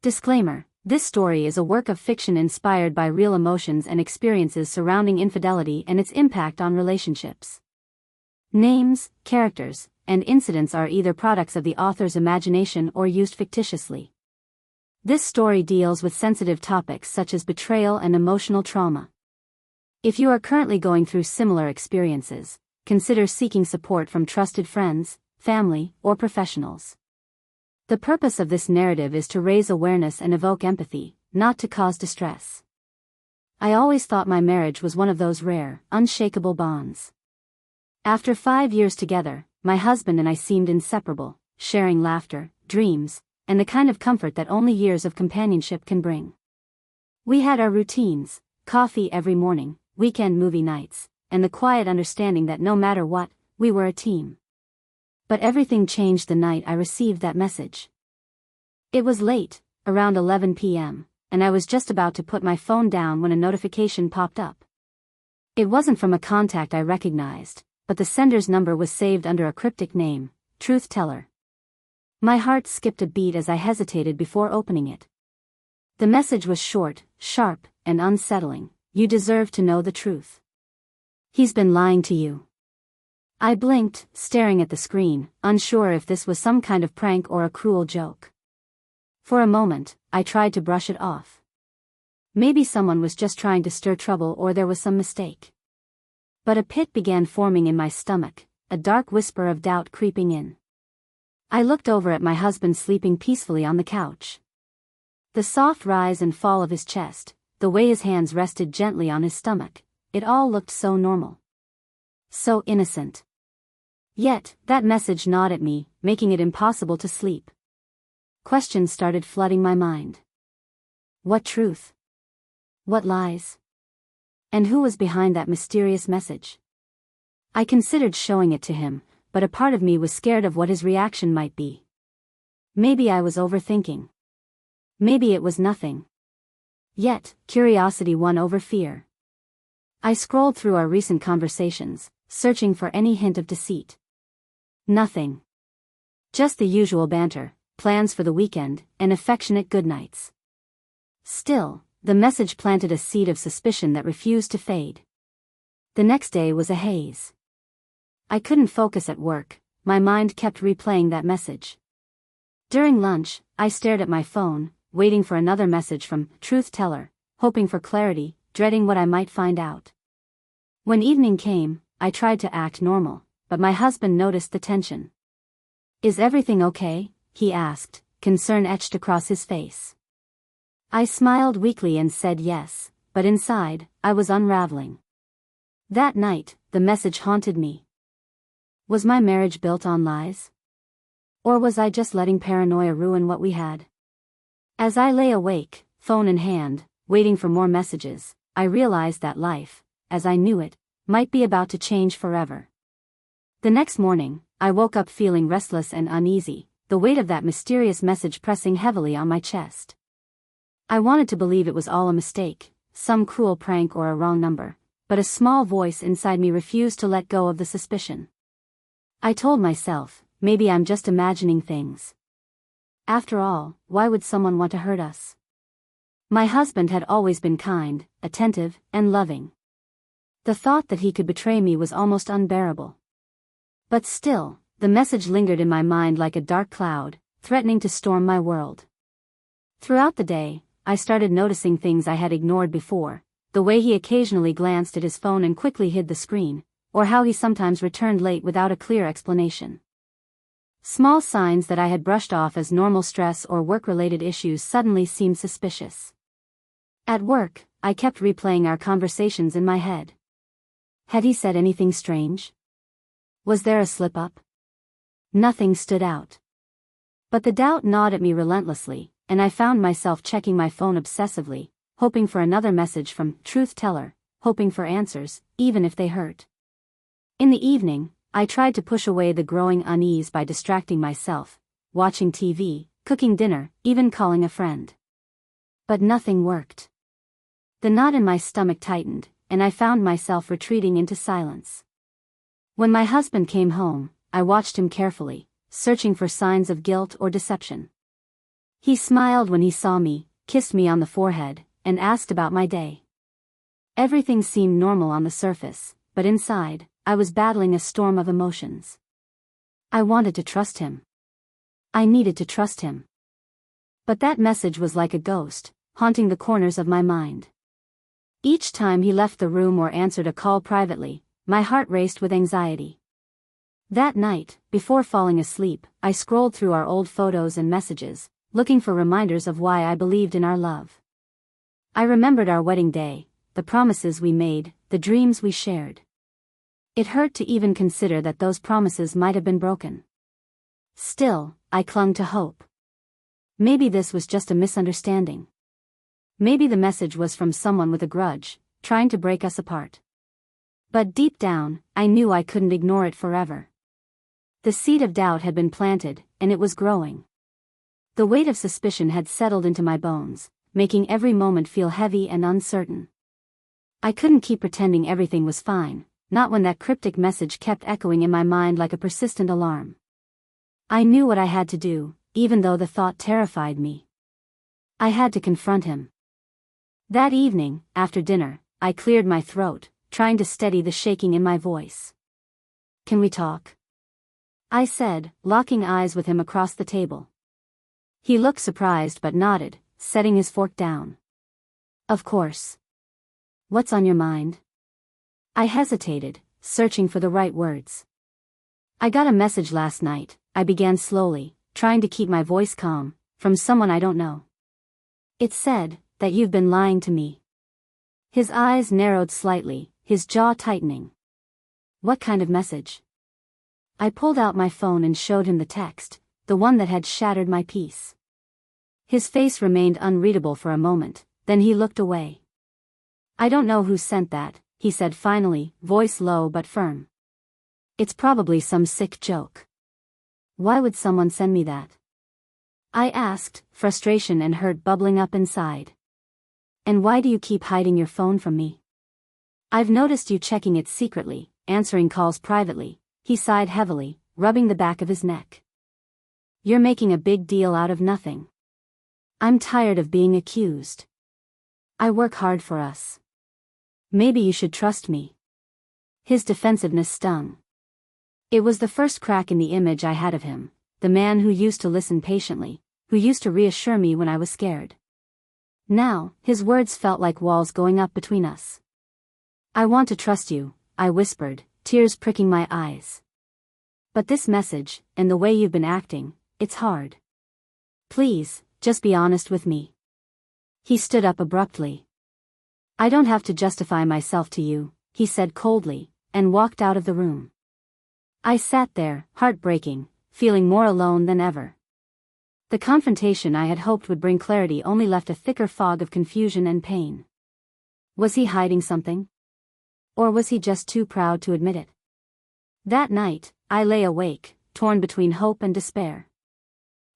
Disclaimer: this story is a work of fiction inspired by real emotions and experiences surrounding infidelity and its impact on relationships. Names, characters, and incidents are either products of the author's imagination or used fictitiously. This story deals with sensitive topics such as betrayal and emotional trauma. If you are currently going through similar experiences, consider seeking support from trusted friends, family, or professionals. The purpose of this narrative is to raise awareness and evoke empathy, not to cause distress. I always thought my marriage was one of those rare, unshakable bonds. After 5 years together, my husband and I seemed inseparable, sharing laughter, dreams, and the kind of comfort that only years of companionship can bring. We had our routines, coffee every morning, weekend movie nights, and the quiet understanding that no matter what, we were a team. But everything changed the night I received that message. It was late, around 11 p.m., and I was just about to put my phone down when a notification popped up. It wasn't from a contact I recognized, but the sender's number was saved under a cryptic name, Truth Teller. My heart skipped a beat as I hesitated before opening it. The message was short, sharp, and unsettling. You deserve to know the truth. He's been lying to you. I blinked, staring at the screen, unsure if this was some kind of prank or a cruel joke. For a moment, I tried to brush it off. Maybe someone was just trying to stir trouble or there was some mistake. But a pit began forming in my stomach, a dark whisper of doubt creeping in. I looked over at my husband sleeping peacefully on the couch. The soft rise and fall of his chest, the way his hands rested gently on his stomach, it all looked so normal. So innocent. Yet, that message gnawed at me, making it impossible to sleep. Questions started flooding my mind. What truth? What lies? And who was behind that mysterious message? I considered showing it to him, but a part of me was scared of what his reaction might be. Maybe I was overthinking. Maybe it was nothing. Yet, curiosity won over fear. I scrolled through our recent conversations, searching for any hint of deceit. Nothing. Just the usual banter, plans for the weekend, and affectionate goodnights. Still, the message planted a seed of suspicion that refused to fade. The next day was a haze. I couldn't focus at work, my mind kept replaying that message. During lunch, I stared at my phone, waiting for another message from Truth Teller, hoping for clarity, dreading what I might find out. When evening came, I tried to act normal, but my husband noticed the tension. "Is everything okay?" he asked, concern etched across his face. I smiled weakly and said yes, but inside, I was unraveling. That night, the message haunted me. Was my marriage built on lies? Or was I just letting paranoia ruin what we had? As I lay awake, phone in hand, waiting for more messages, I realized that life, as I knew it, might be about to change forever. The next morning, I woke up feeling restless and uneasy, the weight of that mysterious message pressing heavily on my chest. I wanted to believe it was all a mistake, some cruel prank or a wrong number, but a small voice inside me refused to let go of the suspicion. I told myself, maybe I'm just imagining things. After all, why would someone want to hurt us? My husband had always been kind, attentive, and loving. The thought that he could betray me was almost unbearable. But still, the message lingered in my mind like a dark cloud, threatening to storm my world. Throughout the day, I started noticing things I had ignored before, the way he occasionally glanced at his phone and quickly hid the screen, or how he sometimes returned late without a clear explanation. Small signs that I had brushed off as normal stress or work-related issues suddenly seemed suspicious. At work, I kept replaying our conversations in my head. Had he said anything strange? Was there a slip-up? Nothing stood out. But the doubt gnawed at me relentlessly, and I found myself checking my phone obsessively, hoping for another message from Truth Teller, hoping for answers, even if they hurt. In the evening, I tried to push away the growing unease by distracting myself, watching TV, cooking dinner, even calling a friend. But nothing worked. The knot in my stomach tightened, and I found myself retreating into silence. When my husband came home, I watched him carefully, searching for signs of guilt or deception. He smiled when he saw me, kissed me on the forehead, and asked about my day. Everything seemed normal on the surface, but inside, I was battling a storm of emotions. I wanted to trust him. I needed to trust him. But that message was like a ghost, haunting the corners of my mind. Each time he left the room or answered a call privately, my heart raced with anxiety. That night, before falling asleep, I scrolled through our old photos and messages, looking for reminders of why I believed in our love. I remembered our wedding day, the promises we made, the dreams we shared. It hurt to even consider that those promises might have been broken. Still, I clung to hope. Maybe this was just a misunderstanding. Maybe the message was from someone with a grudge, trying to break us apart. But deep down, I knew I couldn't ignore it forever. The seed of doubt had been planted, and it was growing. The weight of suspicion had settled into my bones, making every moment feel heavy and uncertain. I couldn't keep pretending everything was fine, not when that cryptic message kept echoing in my mind like a persistent alarm. I knew what I had to do, even though the thought terrified me. I had to confront him. That evening, after dinner, I cleared my throat, trying to steady the shaking in my voice. "Can we talk?" I said, locking eyes with him across the table. He looked surprised but nodded, setting his fork down. "Of course. What's on your mind?" I hesitated, searching for the right words. "I got a message last night," I began slowly, trying to keep my voice calm, "from someone I don't know. It said that you've been lying to me." His eyes narrowed slightly, his jaw tightening. "What kind of message?" I pulled out my phone and showed him the text, the one that had shattered my peace. His face remained unreadable for a moment, then he looked away. "I don't know who sent that," he said finally, voice low but firm. "It's probably some sick joke." "Why would someone send me that?" I asked, frustration and hurt bubbling up inside. "And why do you keep hiding your phone from me?" "I've noticed you checking it secretly, answering calls privately," he sighed heavily, rubbing the back of his neck. "You're making a big deal out of nothing. I'm tired of being accused. I work hard for us. Maybe you should trust me." His defensiveness stung. It was the first crack in the image I had of him, the man who used to listen patiently, who used to reassure me when I was scared. Now, his words felt like walls going up between us. "I want to trust you," I whispered, tears pricking my eyes. "But this message, and the way you've been acting, it's hard. Please, just be honest with me." He stood up abruptly. "I don't have to justify myself to you," he said coldly, and walked out of the room. I sat there, heartbreaking, feeling more alone than ever. The confrontation I had hoped would bring clarity only left a thicker fog of confusion and pain. Was he hiding something? Or was he just too proud to admit it? That night, I lay awake, torn between hope and despair.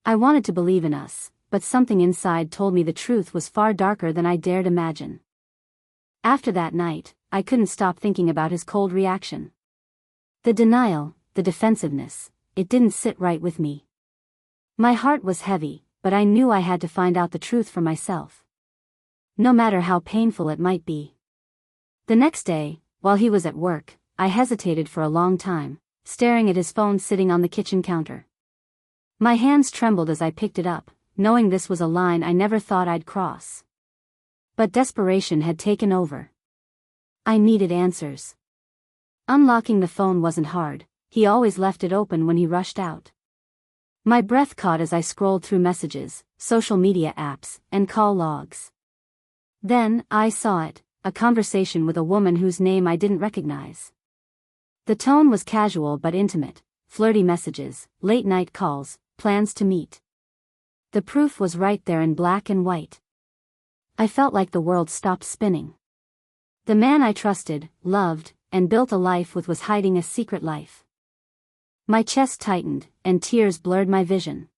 I wanted to believe in us, but something inside told me the truth was far darker than I dared imagine. After that night, I couldn't stop thinking about his cold reaction. The denial, the defensiveness, it didn't sit right with me. My heart was heavy, but I knew I had to find out the truth for myself. No matter how painful it might be. The next day, while he was at work, I hesitated for a long time, staring at his phone sitting on the kitchen counter. My hands trembled as I picked it up, knowing this was a line I never thought I'd cross. But desperation had taken over. I needed answers. Unlocking the phone wasn't hard, he always left it open when he rushed out. My breath caught as I scrolled through messages, social media apps, and call logs. Then, I saw it, a conversation with a woman whose name I didn't recognize. The tone was casual but intimate, flirty messages, late-night calls, plans to meet. The proof was right there in black and white. I felt like the world stopped spinning. The man I trusted, loved, and built a life with was hiding a secret life. My chest tightened, and tears blurred my vision.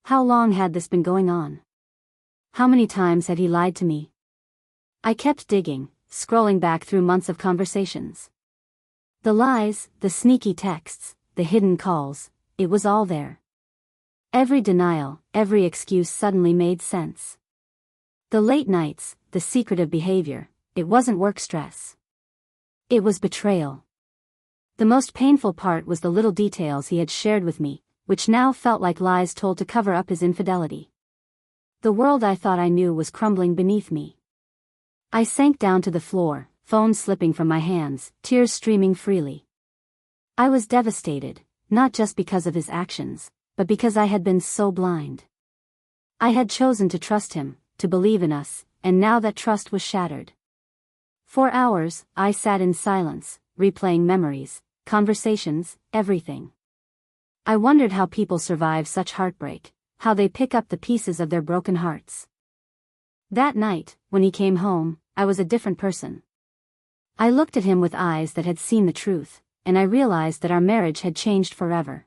How long had this been going on? How many times had he lied to me? I kept digging, scrolling back through months of conversations. The lies, the sneaky texts, the hidden calls, it was all there. Every denial, every excuse suddenly made sense. The late nights, the secretive behavior, it wasn't work stress. It was betrayal. The most painful part was the little details he had shared with me, which now felt like lies told to cover up his infidelity. The world I thought I knew was crumbling beneath me. I sank down to the floor, phone slipping from my hands, tears streaming freely. I was devastated, not just because of his actions, but because I had been so blind. I had chosen to trust him, to believe in us, and now that trust was shattered. For hours, I sat in silence, replaying memories, conversations, everything. I wondered how people survive such heartbreak, how they pick up the pieces of their broken hearts. That night, when he came home, I was a different person. I looked at him with eyes that had seen the truth, and I realized that our marriage had changed forever.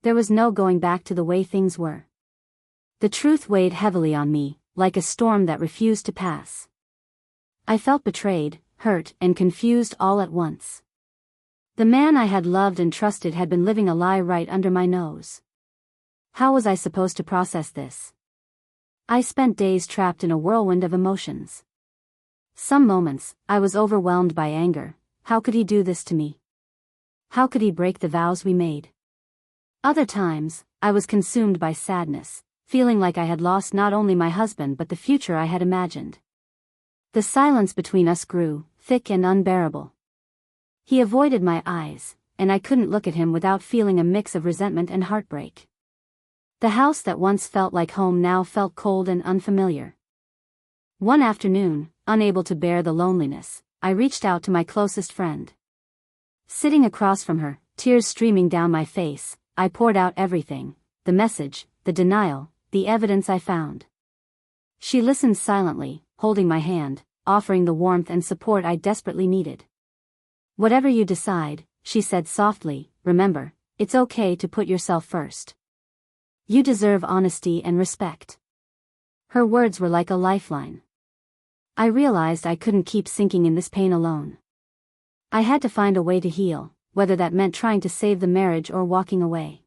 There was no going back to the way things were. The truth weighed heavily on me, like a storm that refused to pass. I felt betrayed, hurt, and confused all at once. The man I had loved and trusted had been living a lie right under my nose. How was I supposed to process this? I spent days trapped in a whirlwind of emotions. Some moments, I was overwhelmed by anger. How could he do this to me? How could he break the vows we made? Other times, I was consumed by sadness, feeling like I had lost not only my husband but the future I had imagined. The silence between us grew, thick and unbearable. He avoided my eyes, and I couldn't look at him without feeling a mix of resentment and heartbreak. The house that once felt like home now felt cold and unfamiliar. One afternoon, unable to bear the loneliness, I reached out to my closest friend. Sitting across from her, tears streaming down my face, I poured out everything, the message, the denial, the evidence I found. She listened silently, holding my hand, offering the warmth and support I desperately needed. "Whatever you decide," she said softly, "remember, it's okay to put yourself first. You deserve honesty and respect." Her words were like a lifeline. I realized I couldn't keep sinking in this pain alone. I had to find a way to heal, whether that meant trying to save the marriage or walking away.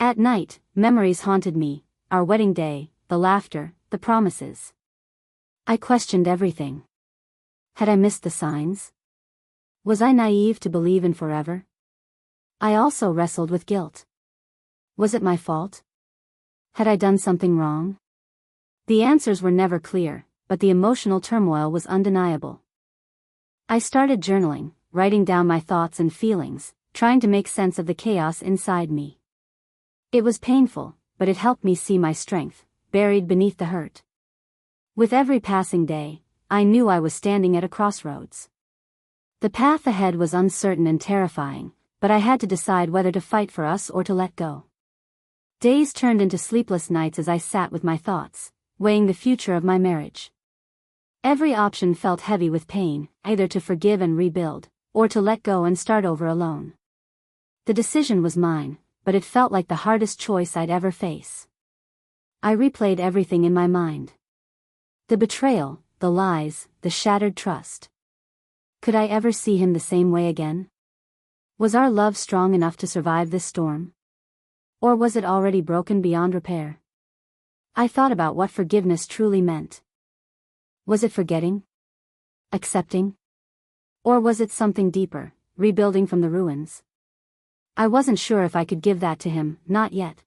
At night, memories haunted me, our wedding day, the laughter, the promises. I questioned everything. Had I missed the signs? Was I naive to believe in forever? I also wrestled with guilt. Was it my fault? Had I done something wrong? The answers were never clear, but the emotional turmoil was undeniable. I started journaling, writing down my thoughts and feelings, trying to make sense of the chaos inside me. It was painful, but it helped me see my strength, buried beneath the hurt. With every passing day, I knew I was standing at a crossroads. The path ahead was uncertain and terrifying, but I had to decide whether to fight for us or to let go. Days turned into sleepless nights as I sat with my thoughts, weighing the future of my marriage. Every option felt heavy with pain, either to forgive and rebuild, or to let go and start over alone. The decision was mine, but it felt like the hardest choice I'd ever face. I replayed everything in my mind. The betrayal, the lies, the shattered trust. Could I ever see him the same way again? Was our love strong enough to survive this storm? Or was it already broken beyond repair? I thought about what forgiveness truly meant. Was it forgetting? Accepting? Or was it something deeper, rebuilding from the ruins? I wasn't sure if I could give that to him, not yet.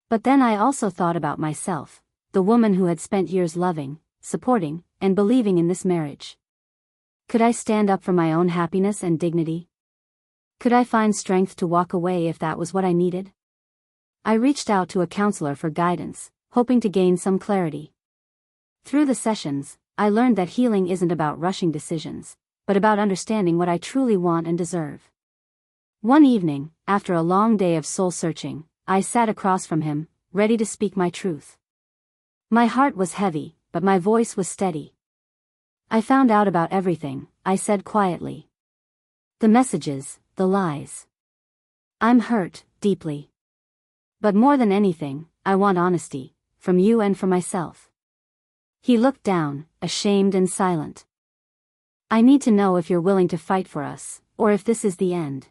But then I also thought about myself, the woman who had spent years loving, supporting, and believing in this marriage. Could I stand up for my own happiness and dignity? Could I find strength to walk away if that was what I needed? I reached out to a counselor for guidance, hoping to gain some clarity. Through the sessions, I learned that healing isn't about rushing decisions, but about understanding what I truly want and deserve. One evening, after a long day of soul-searching, I sat across from him, ready to speak my truth. My heart was heavy, but my voice was steady. "I found out about everything," I said quietly. "The messages, the lies. I'm hurt, deeply. But more than anything, I want honesty, from you and from myself." He looked down, ashamed and silent. "I need to know if you're willing to fight for us, or if this is the end."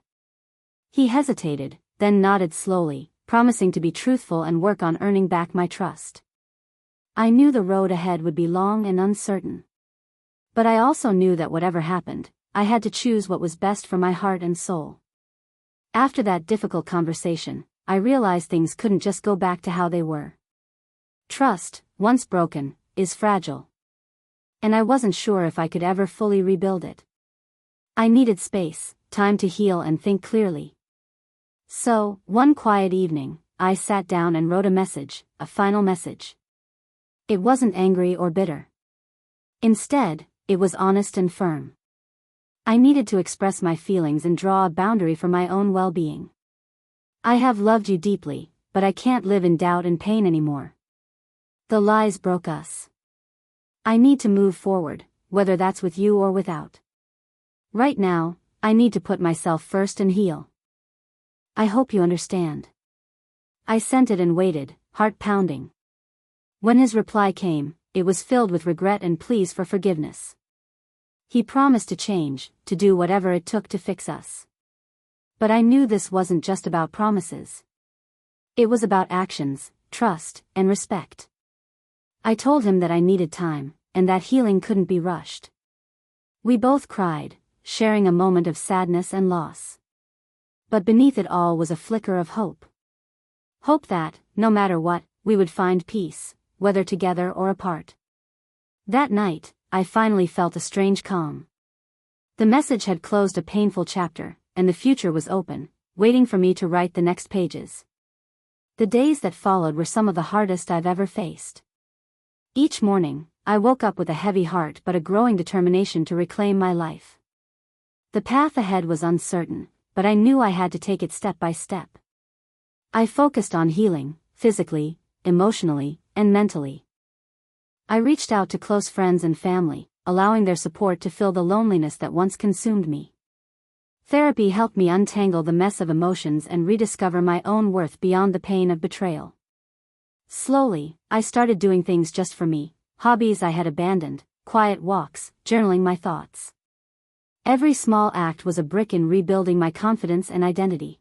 He hesitated, then nodded slowly, promising to be truthful and work on earning back my trust. I knew the road ahead would be long and uncertain. But I also knew that whatever happened, I had to choose what was best for my heart and soul. After that difficult conversation, I realized things couldn't just go back to how they were. Trust, once broken, is fragile. And I wasn't sure if I could ever fully rebuild it. I needed space, time to heal and think clearly. So, one quiet evening, I sat down and wrote a final message. It wasn't angry or bitter. Instead, it was honest and firm. I needed to express my feelings and draw a boundary for my own well-being. I have loved you deeply, but I can't live in doubt and pain anymore. The lies broke us. I need to move forward, whether that's with you or without. Right now, I need to put myself first and heal. I hope you understand. I sent it and waited, heart pounding. When his reply came, it was filled with regret and pleas for forgiveness. He promised to change, to do whatever it took to fix us. But I knew this wasn't just about promises. It was about actions, trust, and respect. I told him that I needed time, and that healing couldn't be rushed. We both cried, sharing a moment of sadness and loss. But beneath it all was a flicker of hope. Hope that, no matter what, we would find peace, whether together or apart. That night, I finally felt a strange calm. The message had closed a painful chapter, and the future was open, waiting for me to write the next pages. The days that followed were some of the hardest I've ever faced. Each morning, I woke up with a heavy heart but a growing determination to reclaim my life. The path ahead was uncertain, but I knew I had to take it step by step. I focused on healing, physically, emotionally, and mentally. I reached out to close friends and family, allowing their support to fill the loneliness that once consumed me. Therapy helped me untangle the mess of emotions and rediscover my own worth beyond the pain of betrayal. Slowly, I started doing things just for me, hobbies I had abandoned, quiet walks, journaling my thoughts. Every small act was a brick in rebuilding my confidence and identity.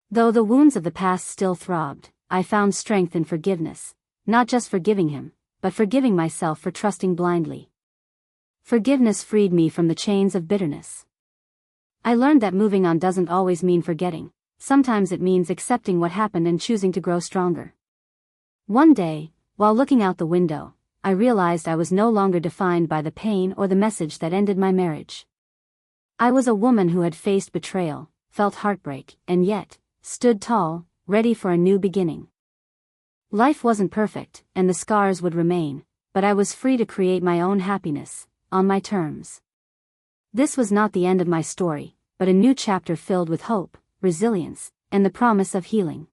Though the wounds of the past still throbbed, I found strength in forgiveness, not just forgiving him, but forgiving myself for trusting blindly. Forgiveness freed me from the chains of bitterness. I learned that moving on doesn't always mean forgetting. Sometimes it means accepting what happened and choosing to grow stronger. One day, while looking out the window, I realized I was no longer defined by the pain or the message that ended my marriage. I was a woman who had faced betrayal, felt heartbreak, and yet, stood tall, ready for a new beginning. Life wasn't perfect, and the scars would remain, but I was free to create my own happiness, on my terms. This was not the end of my story, but a new chapter filled with hope, resilience, and the promise of healing.